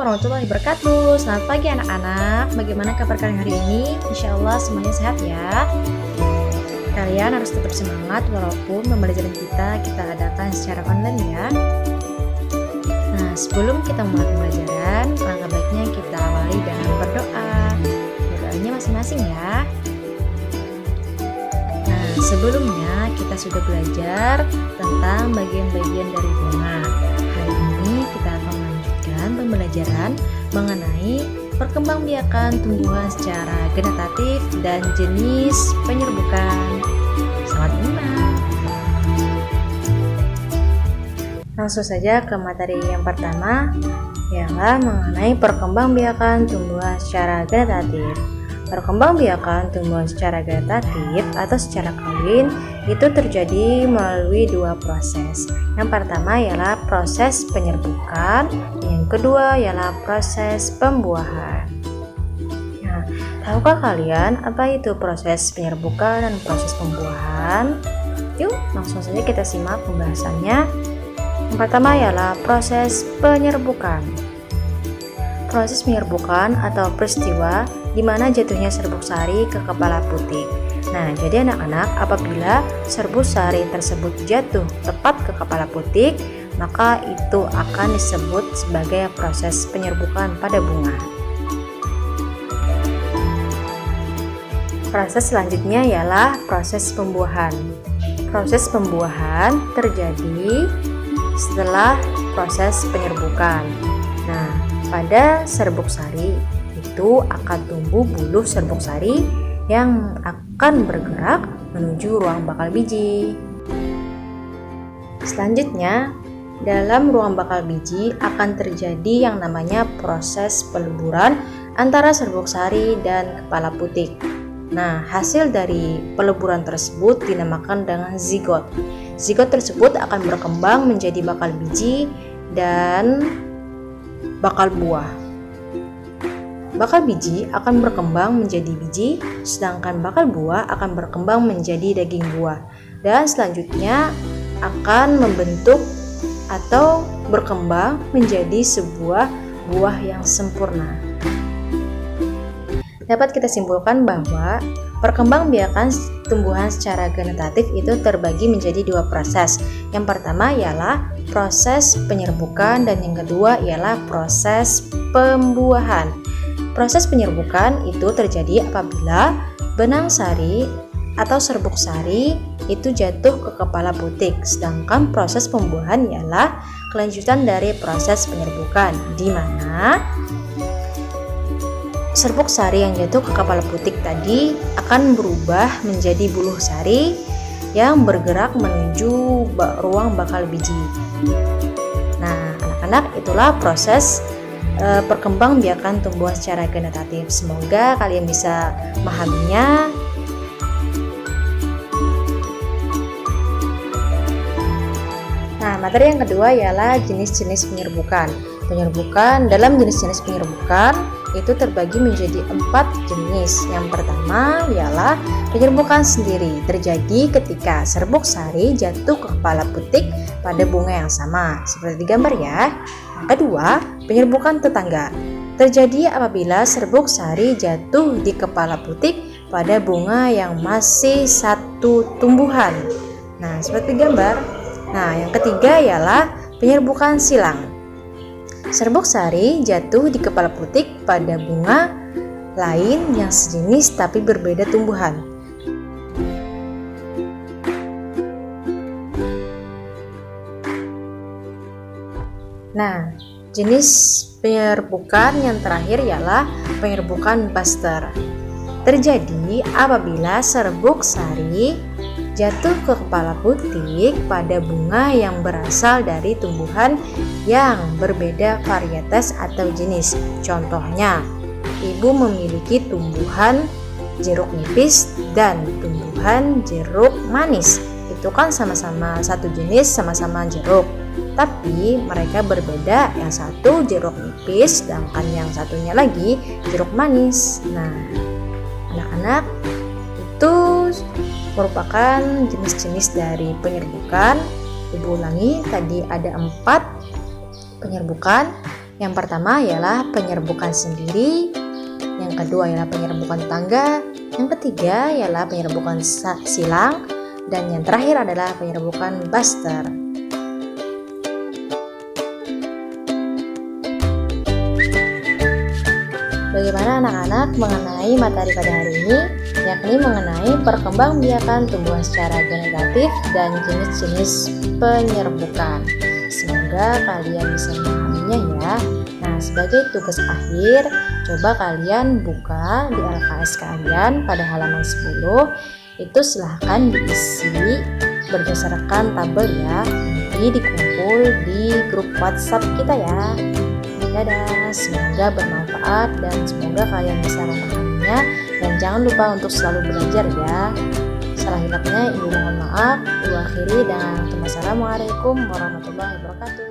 warahmatullahi wabarakatuh. Selamat pagi anak-anak. Bagaimana kabar kalian hari ini? Insya Allah semuanya sehat ya. Kalian harus tetap semangat walaupun pembelajaran kita adakan secara online ya. Nah, sebelum kita mulai pembelajaran, langkah baiknya kita awali dengan berdoa. Berdoanya masing-masing ya. Nah, sebelumnya kita sudah belajar tentang bagian-bagian dari bunga. Hari ini kita akan melanjutkan pembelajaran mengenai perkembangbiakan tumbuhan secara genetatif dan jenis penyerbukan. Selamat menyimak. Langsung saja ke materi yang pertama, ialah mengenai perkembangbiakan tumbuhan secara genetatif. Perkembangbiakan tumbuhan secara genetatif atau secara kawin itu terjadi melalui dua proses. Yang pertama ialah proses penyerbukan, yang kedua ialah proses pembuahan. Nah, tahukah kalian apa itu proses penyerbukan dan proses pembuahan? Yuk, langsung saja kita simak pembahasannya. Yang pertama ialah proses penyerbukan. Proses penyerbukan atau peristiwa di mana jatuhnya serbuk sari ke kepala putik. Nah, jadi anak-anak, apabila serbuk sari tersebut jatuh tepat ke kepala putik, maka itu akan disebut sebagai proses penyerbukan pada bunga. Proses selanjutnya ialah proses pembuahan. Proses pembuahan terjadi setelah proses penyerbukan. Nah, pada serbuk sari itu akan tumbuh buluh serbuk sari yang akan bergerak menuju ruang bakal biji. Selanjutnya, dalam ruang bakal biji akan terjadi yang namanya proses peleburan antara serbuk sari dan kepala putik. Nah, hasil dari peleburan tersebut dinamakan dengan zigot. Zigot tersebut akan berkembang menjadi bakal biji dan bakal buah. Bakal biji akan berkembang menjadi biji, sedangkan bakal buah akan berkembang menjadi daging buah, dan selanjutnya akan membentuk atau berkembang menjadi sebuah buah yang sempurna. Dapat kita simpulkan bahwa perkembangbiakan tumbuhan secara genetatif itu terbagi menjadi dua proses. Yang pertama ialah proses penyerbukan dan yang kedua ialah proses pembuahan. Proses penyerbukan itu terjadi apabila benang sari atau serbuk sari itu jatuh ke kepala putik, sedangkan proses pembuahan ialah kelanjutan dari proses penyerbukan, di mana serbuk sari yang jatuh ke kepala putik tadi akan berubah menjadi buluh sari yang bergerak menuju ruang bakal biji. Nah, anak-anak, itulah proses perkembangbiakan tumbuhan secara genetatif. Semoga kalian bisa memahaminya. Nah, materi yang kedua ialah jenis-jenis penyerbukan. Dalam jenis-jenis penyerbukan itu terbagi menjadi 4 jenis. Yang pertama ialah penyerbukan sendiri, terjadi ketika serbuk sari jatuh ke kepala putik pada bunga yang sama, seperti di gambar ya. Yang kedua, penyerbukan tetangga, terjadi apabila serbuk sari jatuh di kepala putik pada bunga yang masih satu tumbuhan. Nah, seperti gambar. Nah, yang ketiga ialah penyerbukan silang. Serbuk sari jatuh di kepala putik pada bunga lain yang sejenis tapi berbeda tumbuhan. Nah, jenis penyerbukan yang terakhir ialah penyerbukan buster. Terjadi apabila serbuk sari jatuh ke kepala putik pada bunga yang berasal dari tumbuhan yang berbeda varietas atau jenis. Contohnya, ibu memiliki tumbuhan jeruk nipis dan tumbuhan jeruk manis. Itu kan sama-sama satu jenis, sama-sama jeruk, tapi mereka berbeda. Yang satu jeruk nipis, sedangkan yang satunya lagi jeruk manis. Nah, anak-anak, itu merupakan jenis-jenis dari penyerbukan. Ibu ulangi, tadi ada 4 penyerbukan. Yang pertama ialah penyerbukan sendiri, yang kedua ialah penyerbukan tangga, yang ketiga ialah penyerbukan silang, dan yang terakhir adalah penyerbukan buster. Bagaimana anak-anak mengenai materi pada hari ini, yakni mengenai perkembangbiakan tumbuhan secara generatif dan jenis-jenis penyerbukan. Semoga kalian bisa memahaminya ya. Nah, sebagai tugas akhir, coba kalian buka di LKS kalian pada halaman 10. Itu silahkan diisi berdasarkan tabel ya. Nanti dikumpul di grup WhatsApp kita ya. Dadah, semoga bermanfaat dan semoga kalian bisa memahaminya, dan jangan lupa untuk selalu belajar ya. Salah hilapnya ibu mohon maaf. Ibu akhiri dengan assalamualaikum warahmatullahi wabarakatuh.